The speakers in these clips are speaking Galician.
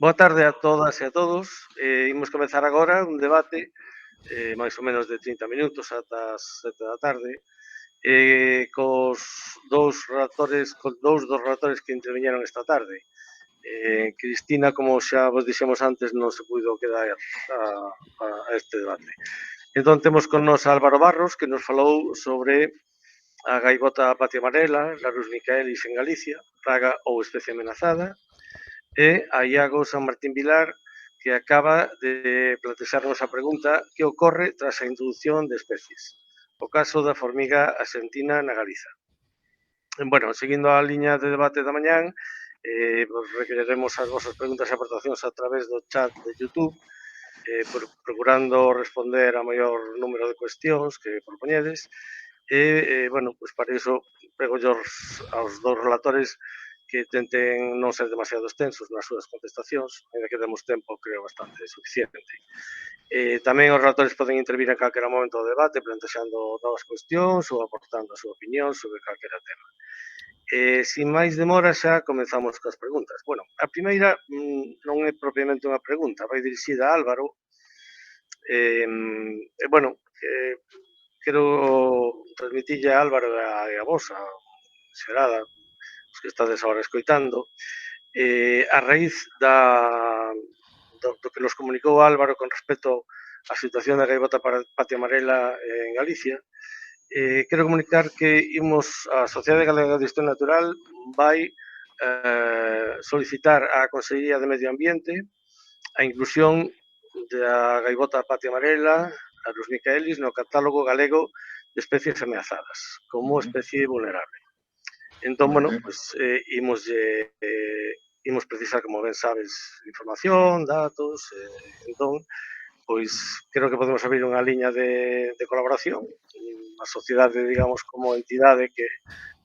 Boa tarde a todas e a todos. Imos comezar agora un debate máis ou menos de 30 minutos ata as 7 da tarde cos dous dos relatores que interviñeron esta tarde. Cristina, como xa vos dixemos antes, non se puido quedar a este debate. Entón temos con nos a Álvaro Barros, que nos falou sobre a gaivota patia amarela, Larus micaelis en Galicia, praga ou especie amenazada, e a Iago San Martín Vilar, que acaba de plantexarnos a pregunta que ocorre tras a introdución de especies. O caso da formiga argentina na Galiza. Bueno, seguindo a liña de debate da mañán, requereremos as vosas preguntas e aportacións a través do chat de YouTube, procurando responder a maior número de cuestións que propoñedes. Bueno, pois para iso prego aos dous relatores que tenten non ser demasiado extensos nas súas contestacións, ainda que demos tempo, creo, bastante suficiente. Tamén os relatores poden intervir en calquera momento do debate, plantexando novas cuestións ou aportando a súa opinión sobre calquera tema. Sin máis demora, xa comenzamos coas preguntas. Bueno, a primeira non é propiamente unha pregunta, vai dirixida a Álvaro. Bueno, quero transmitirlle a Álvaro e a vos, a xerada, os que estades agora escoitando, a raíz do que nos comunicou Álvaro con respecto á situación da gaivota patia amarela en Galicia. Quero comunicar que a Sociedade Galega de Historia Natural vai solicitar á Consellería de Medio Ambiente a inclusión da gaivota patia amarela, a Larus micaelis, no catálogo galego de especies ameazadas, como especie vulnerable. Entón, bueno, pues imos precisar, como ben sabes, información, datos, entón, pois creo que podemos abrir unha liña de colaboración, a sociedade, digamos, como entidade que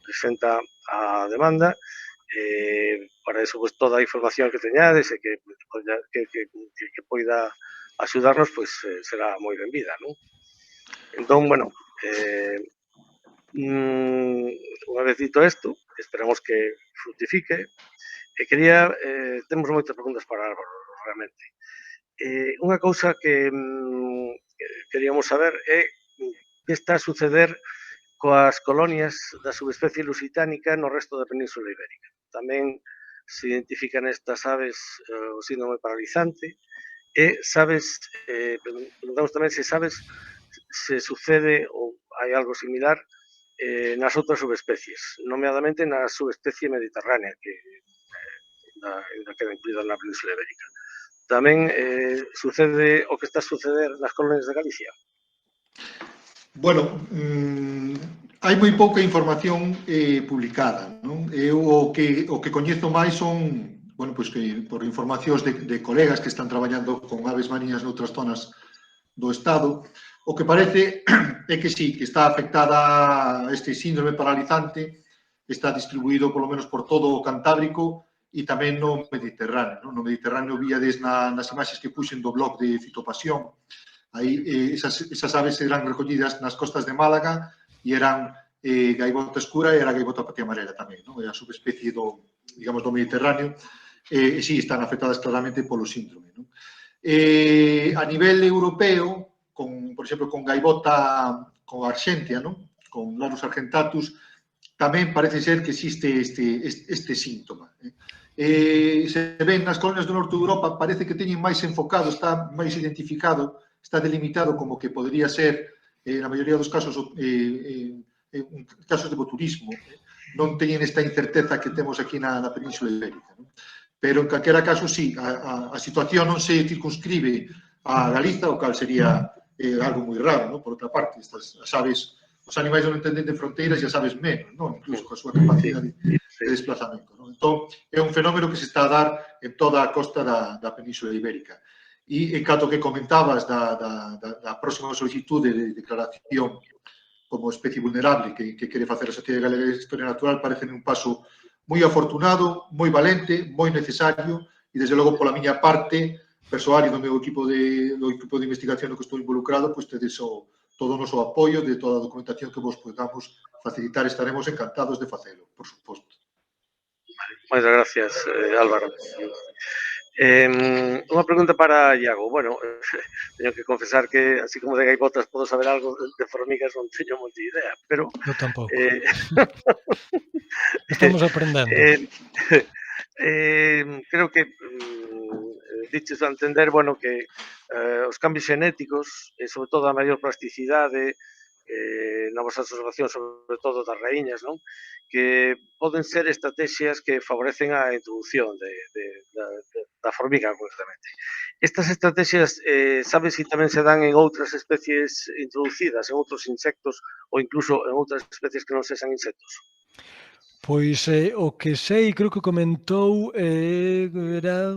presenta a demanda, para eso, pues, toda a información que teñades e que poida axudarnos, pois será moi benvida, non? Entón, bueno, unha vez dito isto, esperamos que fructifique, e temos moitas preguntas para Álvaro, realmente. Unha cousa que queríamos saber é que está a suceder coas colonias da subespecie lusitánica no resto da Península Ibérica. Tamén se identifican estas aves o síndrome paralizante e preguntamos tamén se sabes se sucede ou hai algo similar nas outras subespecies, nomeadamente na subespecie mediterránea, que queda incluída na Península Ibérica. Tamén sucede o que está a suceder nas colonias de Galicia? Bueno, hai moi pouca información publicada, non? Eu o que coñezo máis son, bueno, pois que por informacións de colegas que están traballando con aves mariñas noutras zonas do Estado, o que parece é que sí, que está afectada este síndrome paralizante, está distribuído polo menos por todo o Cantábrico e tamén no Mediterráneo. No Mediterráneo víades nas imaxes que puxen do blog de Fitopasión. Aí esas aves eran recollidas nas costas de Málaga e eran gaivota escura e era gaivota patia amarela tamén, non? É a subespecie do, digamos, do Mediterráneo e sí, están afectadas claramente polo síndrome, non? A nivel europeo, por exemplo, con gaivota, con Argentia, non? Con Larus argentatus, tamén parece ser que existe este síntoma. Se ven nas colonias do norte de Europa, parece que teñen máis enfocado, está máis identificado, está delimitado como que podría ser, na maioría dos casos, casos de botulismo. Non teñen esta incerteza que temos aquí na Península Ibérica. Pero, en calquera caso, sí, a situación non se circunscribe a Galiza, o cal sería algo moi raro, non? Por outra parte, as aves, os animais non entenden de fronteiras e as aves menos, non? Incluso coa súa capacidade de desplazamento, non? Entón, é un fenómeno que se está a dar en toda a costa da Península Ibérica. E, en canto que comentabas da próxima solicitude de declaración como especie vulnerable que quere facer a Sociedade Galega de Historia Natural, parece un paso moi afortunado, moi valente, moi necesario e, desde logo, pola miña parte, persoal e do meu equipo de investigación no que estou involucrado, pois tedes todo o noso apoio de toda a documentación que vos podamos facilitar. Estaremos encantados de facelo, por suposto. Moitas gracias, Álvaro. Unha pregunta para Iago. Bueno, teño que confesar que, así como de gaivotas podo saber algo, de formigas non teño moita idea, pero Eu tampouco. eh, Estamos aprendendo. creo que diches a entender, bueno, que os cambios xenéticos, e sobre todo a maior plasticidade, novas observacións, sobre todo das raíñas, non? Que poden ser estrategias que favorecen a introducción da formiga, concretamente. Estas estrategias, sabes se tamén se dan en outras especies introducidas, en outros insectos ou incluso en outras especies que non sexan insectos? Pois o que sei, creo que comentou era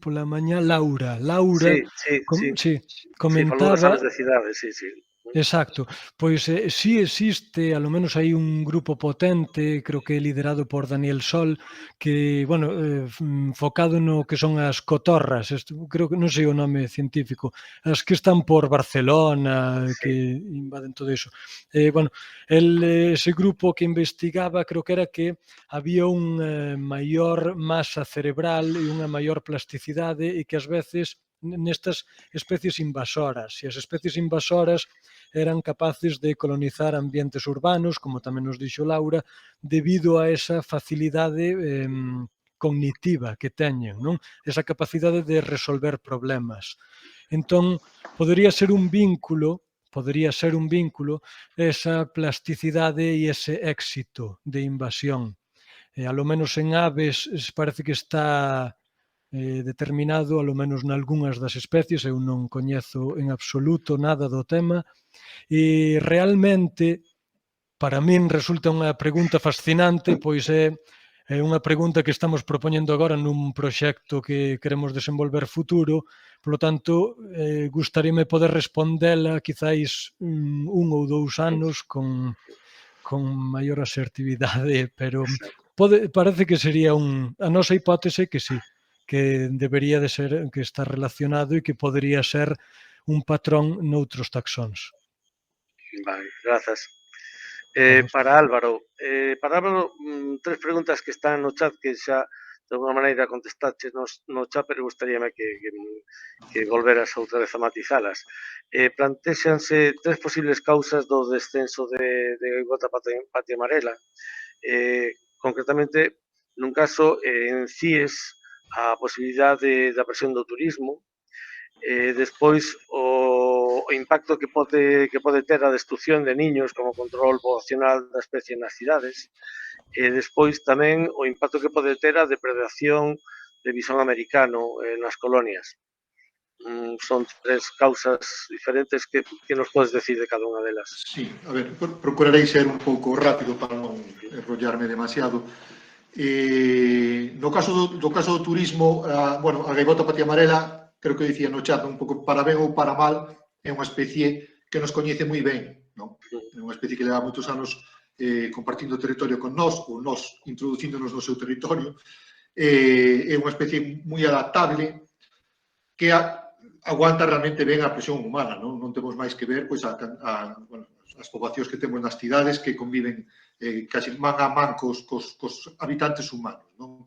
pola mañá Laura. Laura Sí. sí, Sí, falou das comentaba. aves de cidade, sí. Exacto, pois si existe, alo menos hai un grupo potente, creo que liderado por Daniel Sol, que, bueno, focado no que son as cotorras, creo que non sei o nome científico, as que están por Barcelona, Sí. que invaden todo iso. Bueno, ese grupo que investigaba, creo que era que había unha maior masa cerebral e unha maior plasticidade e que ás veces nestas especies invasoras, e as especies invasoras eran capaces de colonizar ambientes urbanos, como tamén nos dixo Laura, debido a esa facilidade cognitiva que teñen, non? Esa capacidade de resolver problemas. Entón, podría ser un vínculo esa plasticidade e ese éxito de invasión. Alo menos en aves parece que está determinado, alo menos nalgúnas das especies, eu non coñezo en absoluto nada do tema, e realmente para min resulta unha pregunta fascinante, pois é unha pregunta que estamos propoñendo agora nun proxecto que queremos desenvolver futuro, polo tanto, gustaríame poder respondela quizáis 1 ou 2 anos con maior asertividade, pero parece que sería a nosa hipótese que sí, que debería de ser, que está relacionado e que podría ser un patrón noutros taxóns. Vale, grazas. Vamos. Para Álvaro, tres preguntas que están no chat que xa de alguma maneira contestaches no chat, pero gustaríame que volveras outra vez a matizalas. Plantéxanse tres posibles causas do descenso de gaivota patia amarela. Concretamente, nun caso, en CIES, a posibilidade da presión do turismo, despois o impacto que pode ter a destrucción de niños como control poblacional da especie nas cidades, e despois tamén o impacto que pode ter a depredación de visón americano nas colonias. Son tres causas diferentes que nos podes decir de cada unha delas. Sí, a ver, procurarei ser un pouco rápido para non enrollarme demasiado. No caso do turismo, bueno, a gaivota patia amarela, creo que dicía no chat, un pouco para ben ou para mal, é unha especie que nos coñece moi ben, non? É unha especie que leva moitos anos compartindo territorio con nós, ou nós introducíndonos no seu territorio. É unha especie moi adaptable que aguanta realmente ben a presión humana, non temos máis que ver pois bueno, as poboacións que temos nas cidades que conviven casi man a man cos habitantes humanos. Non?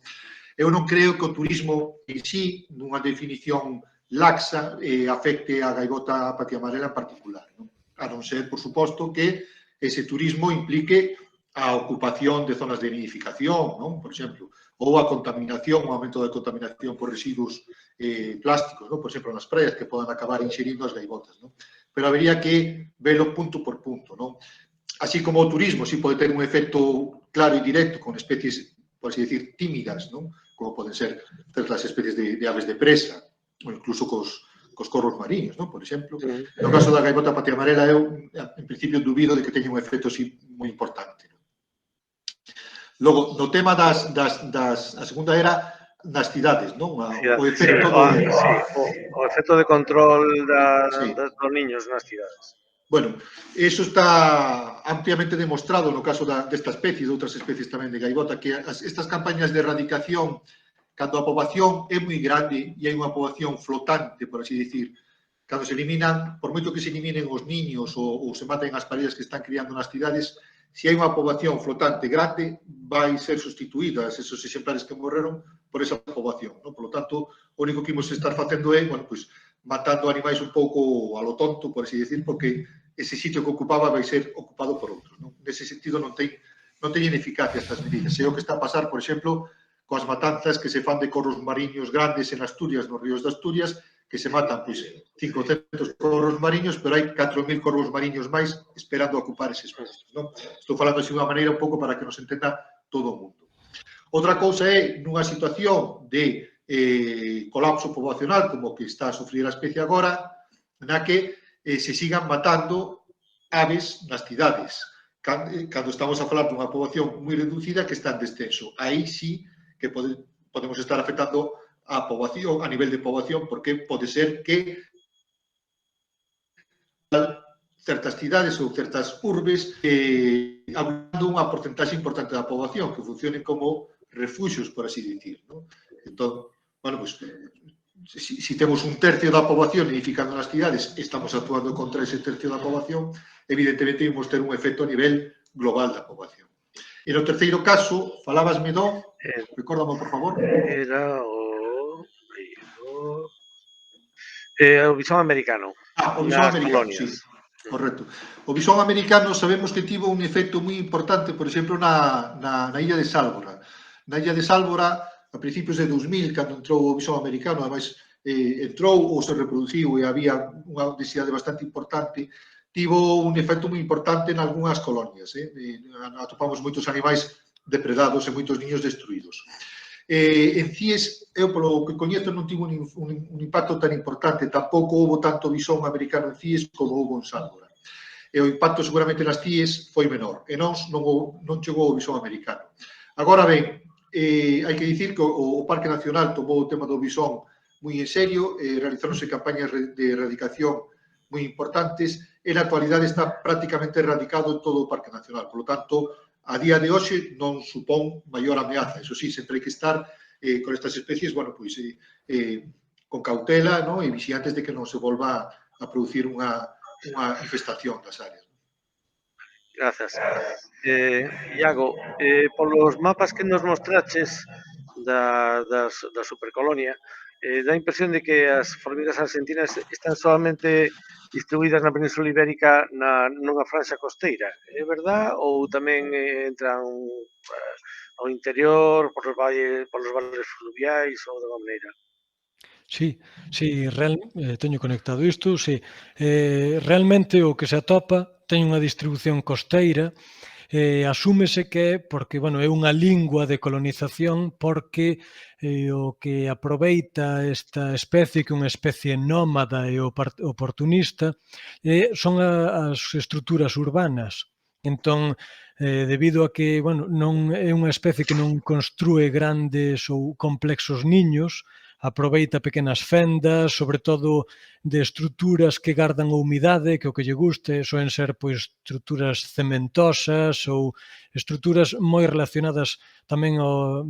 Eu non creo que o turismo en sí, nunha definición laxa, afecte a gaivota patia amarela en particular. Non? A non ser, por suposto, que ese turismo implique a ocupación de zonas de nidificación, non? Por exemplo, ou a contaminación, o aumento da contaminación por residuos plásticos, non? Por exemplo, nas praias que podan acabar inxerindo as gaivotas. Non? Pero habería que velo punto por punto. Non? Así como o turismo sí pode ter un efecto claro e directo con especies, por así decir, tímidas, non? Como poden ser as especies de aves de presa, ou incluso cos corvos mariños, non? Por exemplo. No caso da gaivota patia amarela, eu, en principio, dubido de que teña un efecto así moi importante. Logo, no tema a segunda era nas cidades, non? O efecto o efecto de control dos niños nas cidades. Bueno, eso está ampliamente demostrado no caso desta especie e de outras especies tamén de gaivota, que estas campañas de erradicación, cando a poboación é moi grande e hai unha poboación flotante, por así dicir, cando se eliminan, por moito que se eliminen os niños ou se maten as paredes que están criando nas cidades, se hai unha poboación flotante grande, vai ser sustituída esos exemplares que morreron por esa poboación, non? Por lo tanto, o único que imos estar facendo é, bueno, pues, matando animais un pouco a lo tonto, por así decir, porque ese sitio que ocupaba vai ser ocupado por outros, non? Nese sentido non teñen eficacia estas medidas. É o que está a pasar, por exemplo, coas matanzas que se fan de corvos mariños grandes en Asturias, nos ríos de Asturias, que se matan, pois, 500 corvos mariños, pero hai 4.000 corvos mariños máis esperando a ocupar eses postos, non? Estou falando así de unha maneira un pouco para que nos entenda todo o mundo. Outra cousa é, nunha situación de colapso poboacional, como que está a sufrir a especie agora, na que se sigan matando aves nas cidades, cando estamos a falar dunha poboación moi reducida que está en descenso. Aí sí que podemos estar afectando a poboación, a nivel de poboación, porque pode ser que certas cidades ou certas urbes hablando unha porcentaxe importante da poboación que funcionen como refuxios, por así dicir, ¿no? Entón, bueno, pues, si temos un tercio da poboación edificando nas cidades, estamos actuando contra ese tercio da poboación, evidentemente imos ter un efecto a nivel global da poboación. E no terceiro caso, falabasme do, recórdame, por favor. Era o bisón americano. O bisón Nas americano, colonias. sí. Correcto. O bisón americano sabemos que tivo un efecto moi importante, por exemplo, na illa de Sálvora. Na illa de Sálvora, a principios de 2000, cando entrou o bisón americano, ademais entrou ou se reproduciu e había unha densidade bastante importante, tivo un efecto moi importante en algunhas colonias. Atopamos moitos animais depredados e moitos niños destruídos. En CIES, eu polo que coñezo non tivo un impacto tan importante, tampouco houve tanto bisón americano en CIES como houve en Sálvora. E o impacto seguramente nas CIES foi menor, e non chegou o bisón americano. Agora ben, hai que dicir que o Parque Nacional tomou o tema do bisón moi en serio, realizáronse campañas de erradicación moi importantes, e na actualidade está prácticamente erradicado en todo o Parque Nacional. Por lo tanto, a día de hoxe non supón maior ameaza. Eso sí, sempre hai que estar con estas especies, bueno, pois, con cautela, ¿no? E vixiantes de que non se volva a producir unha infestación das áreas. Grazas. Iago, polos mapas que nos mostraches da supercolonia, dá a impresión de que as formigas argentinas están solamente distribuídas na Península Ibérica nunha franxa costeira. É verdad? Ou tamén entran ao interior, polos valles fluviais ou de alguma maneira? Sí, teño conectado isto, sí. Realmente o que se atopa ten unha distribución costeira, asúmese que é porque, bueno, é unha lingua de colonización porque o que aproveita esta especie, que é unha especie nómada e oportunista, son as estruturas urbanas. Entón, debido a que, bueno, non é unha especie que non construe grandes ou complexos niños, aproveita pequenas fendas, sobre todo de estruturas que gardan a humidade, que o que lle guste, soen ser pois estruturas cementosas ou estruturas moi relacionadas tamén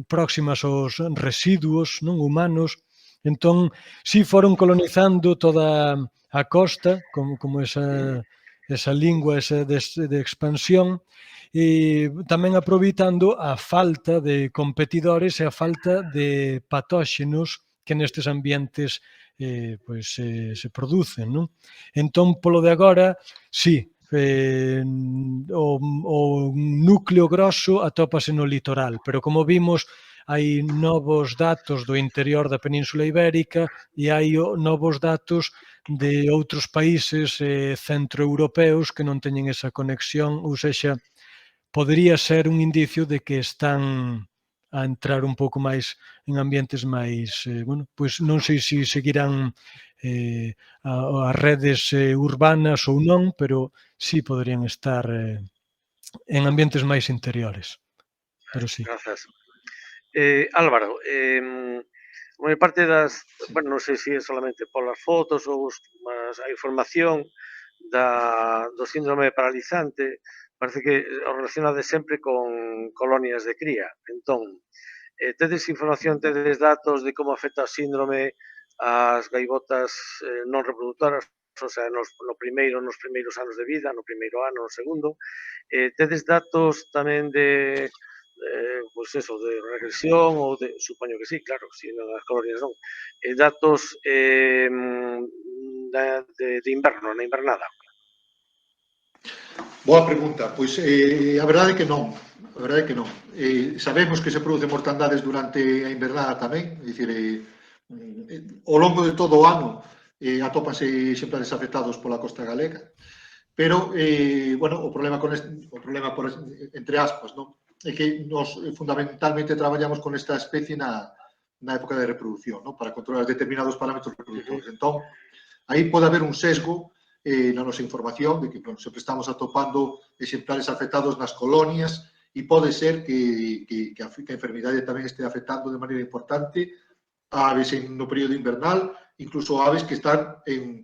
próximas aos residuos non humanos. Entón, si foron colonizando toda a costa, como esa lingua de expansión, e tamén aproveitando a falta de competidores e a falta de patóxenos que nestes ambientes se producen, non? Entón, polo de agora, sí, o núcleo grosso atópase no litoral, pero como vimos, hai novos datos do interior da Península Ibérica e hai novos datos de outros países centroeuropeos que non teñen esa conexión, ou sexa, podería ser un indicio de que están a entrar un pouco máis en ambientes máis, bueno, pois non sei se seguirán as redes urbanas ou non, pero sí poderían estar en ambientes máis interiores. Pero sí. Grazas. Álvaro, a maior parte bueno, non sei se é solamente polas fotos ou a información do síndrome paralizante, parece que o relacionade sempre con colonias de cría. Entón, tedes información, tedes datos de como afecta o síndrome ás gaivotas non reproductoras, o sea, nos primeiros anos de vida, no primeiro ano, no segundo. Tedes datos tamén de pois eso, de regresión ou de, supoño que sí, claro, si nas colonias non, datos de inverno, na invernada. Boa pregunta. Pois a verdade é que non. A verdade é que non. Sabemos que se producen mortandades durante a invernada tamén, é dicir, ao longo de todo o ano atópanse exemplares afectados pola costa galega, pero, bueno, o problema entre aspas, non? É que nos fundamentalmente traballamos con esta especie na época de reproducción, non? Para controlar determinados parámetros reproductores. Entón, aí pode haber un sesgo na nosa información de que, bueno, sempre estamos atopando exemplares afectados nas colonias e pode ser que a enfermidade tamén este afectando de maneira importante a aves no período invernal, incluso aves que están en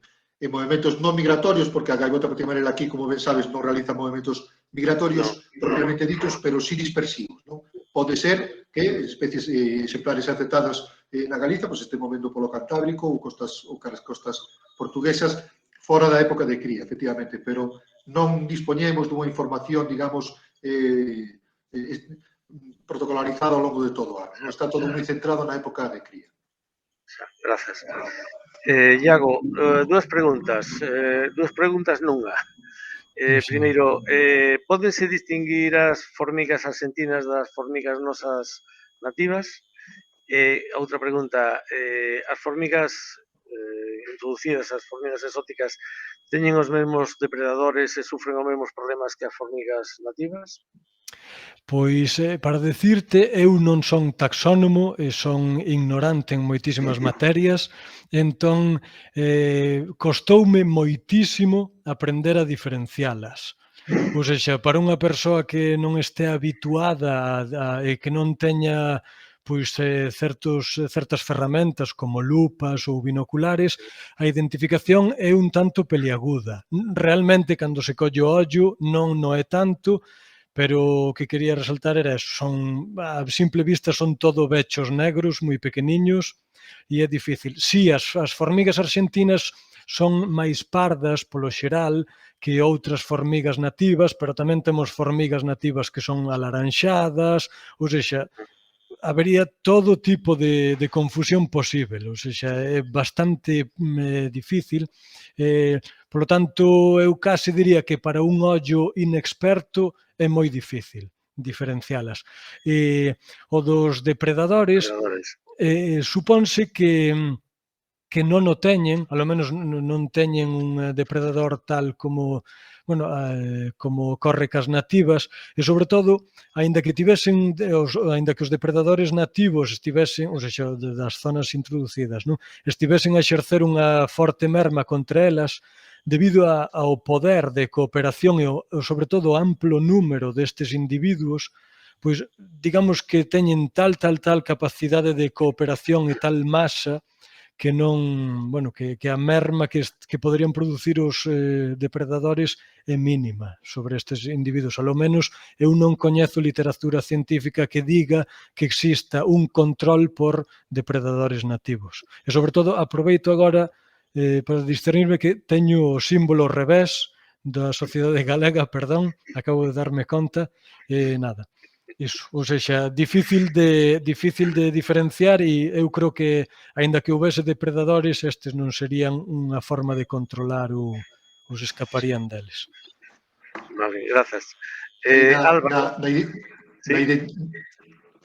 movimentos non migratorios, porque a gaivota patimarela aquí, como ben sabes, non realiza movimentos migratorios propiamente ditos, pero sí dispersivos, non? Pode ser que especies exemplares afectadas na Galiza pues, estén movendo polo Cantábrico ou costas portuguesas fora da época de cría, efectivamente, pero non dispoñemos dunha información, digamos, protocolarizada ao longo de todo o ano. Non está todo moi centrado na época de cría. Gracias. Iago, dúas preguntas nunha. Primeiro, pódense distinguir as formigas argentinas das formigas nosas nativas? Outra pregunta, as formigas introducidas, as formigas exóticas, teñen os mesmos depredadores e sufren os mesmos problemas que as formigas nativas? Pois, para decirte, eu non son taxónomo e son ignorante en moitísimas materias, entón costoume moitísimo aprender a diferencialas. Ou seja, para unha persoa que non este habituada e que non teña pois certas ferramentas como lupas ou binoculares, a identificación é un tanto peliaguda. Realmente, cando se colle o ollo, non é tanto, pero o que quería resaltar era eso, a simple vista son todo bechos negros, moi pequeniños, e é difícil. Si, as formigas argentinas son máis pardas polo xeral que outras formigas nativas, pero tamén temos formigas nativas que son alaranxadas, ou seja, habería todo tipo de confusión posible, ou seja, é bastante difícil. Polo tanto, eu case diría que para un ollo inexperto é moi difícil diferencialas. O dos depredadores, supónse que non o teñen, alo menos non teñen un depredador tal como como ocorre cas nativas, e sobre todo, aínda que os depredadores nativos estivesen, ou seja, das zonas introducidas, non? Estivesen a exercer unha forte merma contra elas, debido ao poder de cooperación e sobre todo o amplo número destes individuos, pois digamos que teñen tal capacidade de cooperación e tal masa que non, que a merma que poderían producir os depredadores é mínima sobre estes individuos. Alo menos eu non coñezo literatura científica que diga que exista un control por depredadores nativos. E sobre todo aproveito agora para discernirme que teño o símbolo ao revés da Sociedade Galega, perdón, acabo de darme conta, nada. Iso, ou seja, difícil de diferenciar e eu creo que, aínda que houvese depredadores, estes non serían unha forma de controlar ou se escaparían deles. Vale, grazas. Álvaro,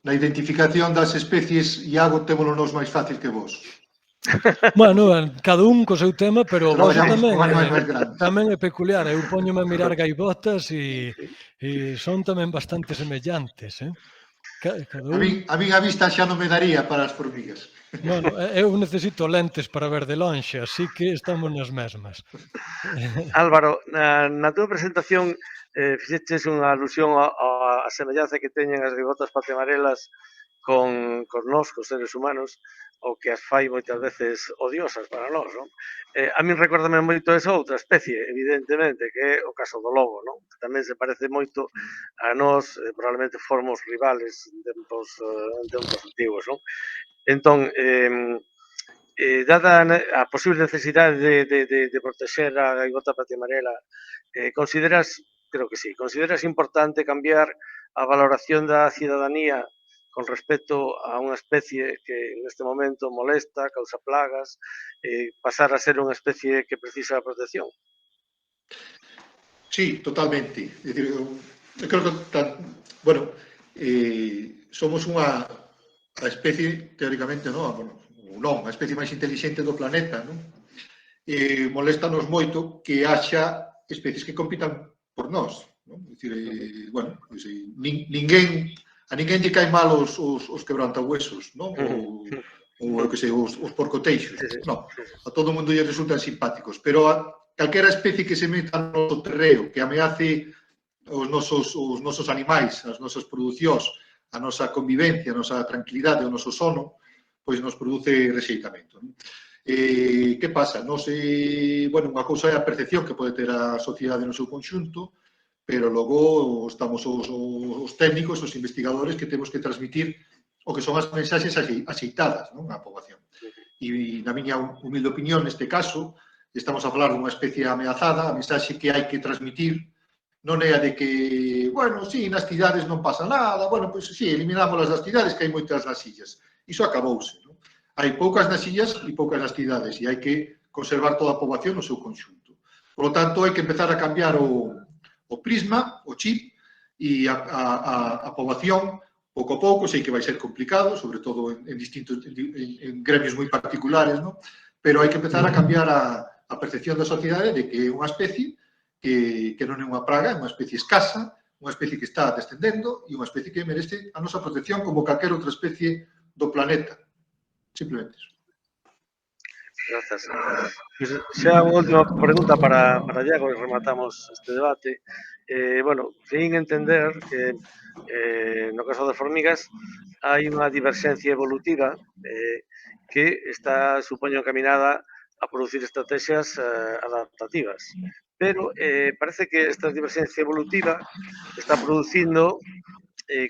na identificación das especies, Iago, témolo nos máis fácil que vos. Bueno, cada un co seu tema, pero vos tamén é peculiar. Eu póñome a mirar gaivotas e son tamén bastante semellantes, A min a vista xa non me daría para as formigas. Bueno, eu necesito lentes para ver de lonxe, así que estamos nas mesmas. Álvaro, na túa presentación fixeches unha alusión á semellanza que teñen as gaivotas patimarelas con nós, cos seres humanos, o que as fai moitas veces odiosas para nós, non? A min recórdame moito esa outra especie, evidentemente, que é o caso do lobo, non? Que tamén se parece moito a nós, probablemente formos rivales en tempos antigos, non? Entón, dada a posible necesidade de protexer a gaivota patia amarela, consideras, creo que sí, consideras importante cambiar a valoración da cidadanía con respecto a unha especie que neste momento molesta, causa plagas, pasar a ser unha especie que precisa protección? Sí, totalmente. É dicir, eu creo que, bueno, somos a especie, teóricamente, non? Bueno, non, a especie máis inteligente do planeta, non? Moléstanos moito que haxa especies que compitan por nós, non? É dicir, bueno, pues, a ninguén lle caen mal os quebrantahuesos, non? Ou que sei, os porcoteixos. Non, a todo mundo lle resultan simpáticos, pero calquera especie que se meta no noso terreo, que ameace os nosos animais, as nosas producións, a nosa convivencia, a nosa tranquilidade, o noso sono, pois nos produce rexeitamento. Que pasa? Bueno, unha cousa é a percepción que pode ter a sociedade no seu conxunto, pero logo estamos os técnicos, os investigadores, que temos que transmitir o que son as mensaxes axeitadas, non, á poboación. E, na miña humilde opinión, neste caso, estamos a falar dunha especie ameazada, a mensaxe que hai que transmitir non é a de que, bueno, sí, nas cidades non pasa nada, bueno, pois sí, eliminámolas das cidades, que hai moitas nas illas. Iso acabouse, non? Hai poucas nas illas e poucas nas cidades, e hai que conservar toda a poboación no seu conxunto. Por lo tanto, hai que empezar a cambiar o prisma, o chip, e a poboación, pouco a pouco, sei que vai ser complicado, sobre todo en gremios moi particulares, non? Pero hai que empezar a cambiar a percepción da sociedade de que é unha especie que non é unha praga, é unha especie escasa, unha especie que está descendendo e unha especie que merece a nosa protección como calquer outra especie do planeta. Simplemente eso. Grazas. Pues xa unha última pregunta para Iago e rematamos este debate. Bueno, sin entender que no caso das formigas hai unha diverxencia evolutiva que está, supoño, encaminada a producir estrategias adaptativas. Pero parece que esta diverxencia evolutiva está producindo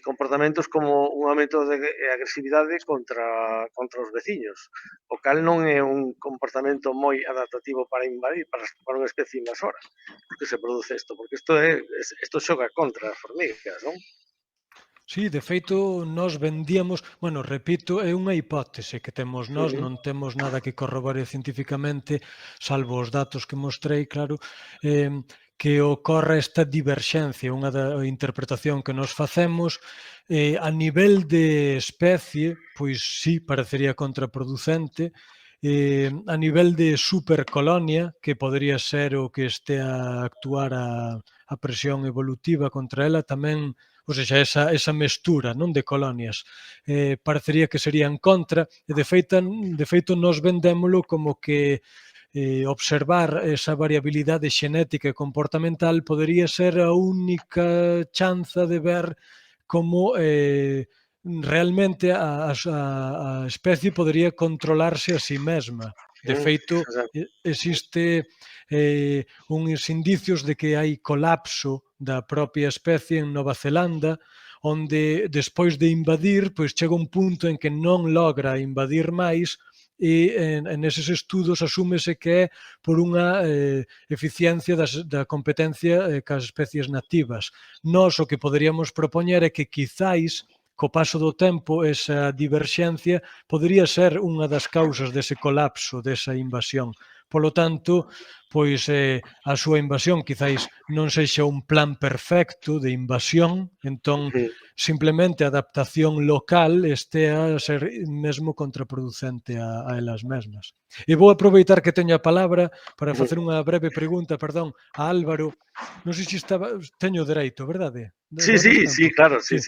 comportamentos como un aumento de agresividade contra os veciños, o cal non é un comportamento moi adaptativo para invadir, para unha especie invasora. Por que se produce isto? Porque isto xoga contra as formigas, non? Sí, de feito, nós vendíamos, bueno, repito, é unha hipótese que temos nós, non temos nada que corrobore científicamente, salvo os datos que mostrei, claro, que ocorre esta diverxencia, unha da interpretación que nos facemos, a nivel de especie, pois sí, parecería contraproducente, a nivel de supercolonia, que podría ser o que este a actuar a presión evolutiva contra ela, tamén, ou seja, esa mestura, non, de colonias, parecería que sería en contra, e de feito nós vendémolo como que observar esa variabilidade xenética e comportamental podería ser a única chanza de ver como realmente a especie podería controlarse a si mesma. De feito, existe uns indicios de que hai colapso da propia especie en Nova Zelanda, onde despois de invadir, pois chega un punto en que non logra invadir máis e en eses estudos asúmese que é por unha eficiencia da competencia cas especies nativas. Nós o que poderíamos propoñer é que quizáis co paso do tempo, esa diverxencia podería ser unha das causas dese colapso, desa invasión. Polo tanto, pois a súa invasión quizáis non sexa un plan perfecto de invasión, entón simplemente a adaptación local estea a ser mesmo contraproducente a elas mesmas. E vou aproveitar que teño a palabra para facer unha breve pregunta, perdón, a Álvaro. Non sei se teño dereito, verdade? Sí, claro, sí.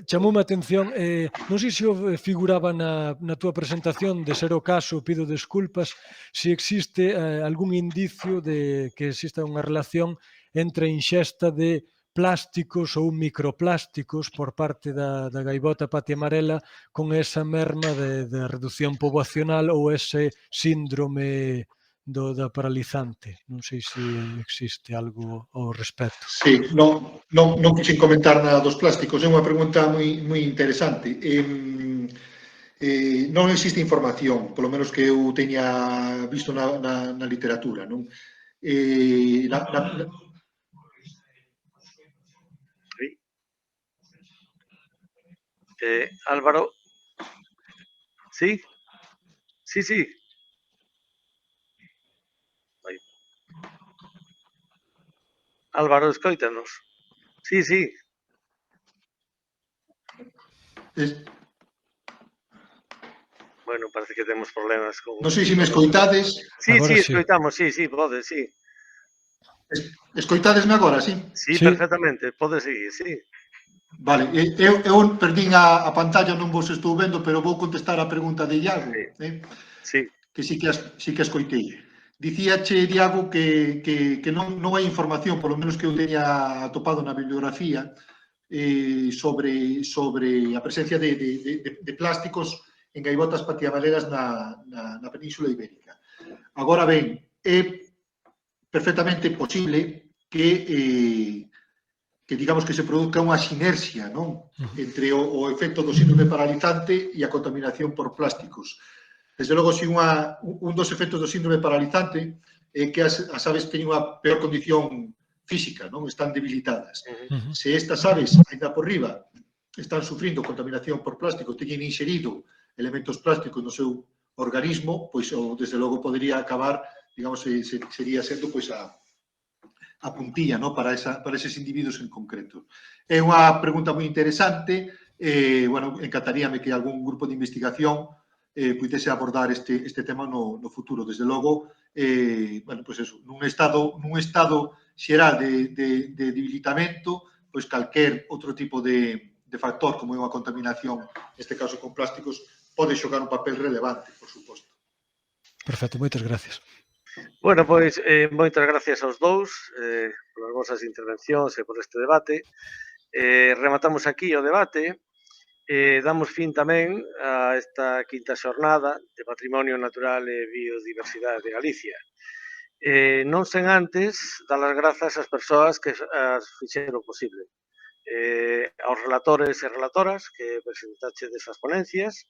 Chamoume a atención, non sei se figuraba na túa presentación, de ser o caso, pido desculpas, se existe algún indicio de que exista unha relación entre a inxesta de plásticos ou microplásticos por parte da gaivota patia amarela con esa merma de reducción poboacional ou ese síndrome da paralizante. Non sei se existe algo ao respecto. Sí, non quixen comentar nada dos plásticos, é unha pregunta moi interesante. Non existe información, polo menos que eu teña visto na literatura, non? Álvaro, sí? Sí, sí. Álvaro, escoítanos. Sí, sí. Bueno, parece que temos problemas con... Non sei se me escoitades. Sí, Agora sí, sí. escoitamos, sí, pode, sí. Escoitadesme agora, sí? Sí, Sí. perfectamente, pode seguir, sí. Vale, eu perdín a pantalla, non vos estou vendo, pero vou contestar a pregunta de Iago, Sí. que sí que escoitei. Dicíache, Diago, que non hai información, polo menos que eu teña atopado na bibliografía, sobre a presencia de plásticos en gaivotas patiabaleras na Península Ibérica. Agora ben, é perfectamente posible que digamos que se produzca unha sinerxia, non? Entre o efecto do síndrome paralizante e a contaminación por plásticos. Desde logo, si un dos efectos do síndrome paralizante é que as aves teñen unha peor condición física, non? Están debilitadas. Se estas aves, ainda por riba, están sufrindo contaminación por plástico, teñen inxerido elementos plásticos no seu organismo, pois desde logo podría acabar, digamos, sería sendo pois a puntilla, ¿no? para eses individuos en concreto. É unha pregunta moi interesante, bueno, encantaríame que algún grupo de investigación pudese abordar este tema no futuro. Desde logo, bueno, pues eso, nun estado xeral de debilitamento, pois calquer outro tipo de factor, como é unha contaminación, neste caso con plásticos, pode xogar un papel relevante, por suposto. Perfecto, moitas gracias. Bueno, pois moitas gracias aos dous polas vosas intervencións e por este debate. Rematamos aquí o debate. Damos fin tamén a esta quinta xornada de Patrimonio Natural e Biodiversidade de Galicia. Non sen antes dar as grazas ás persoas que as fixeron posible. Aos relatores e relatoras que presentache desas ponencias,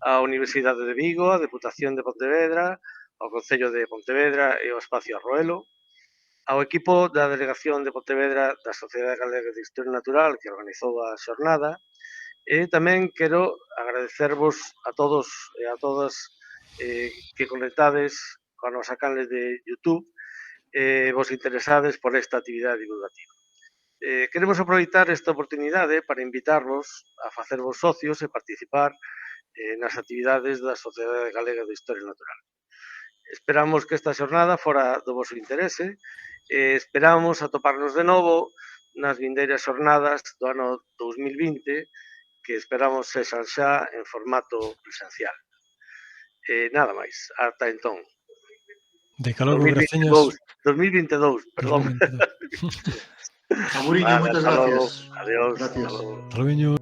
a Universidade de Vigo, a Deputación de Pontevedra, ao Concello de Pontevedra e ao Espacio Arroelo, ao equipo da Delegación de Pontevedra da Sociedade Galega de Historia Natural que organizou a xornada, e tamén quero agradecervos a todos e a todas que conectades coa nosa canle de YouTube e vos interesades por esta actividade divulgativa. Queremos aproveitar esta oportunidade para invitarvos a facervos socios e participar nas actividades da Sociedade Galega de Historia Natural. Esperamos que esta xornada fora do voso interese e esperamos atoparnos de novo nas vindeiras xornadas do ano 2020 que esperamos sexan xa en formato presencial. Nada máis, ata entón. De calor, graciñas. 2022, perdón. 2022. Amuriño, moitas gracias. Adiós. Gracias. Hasta luego.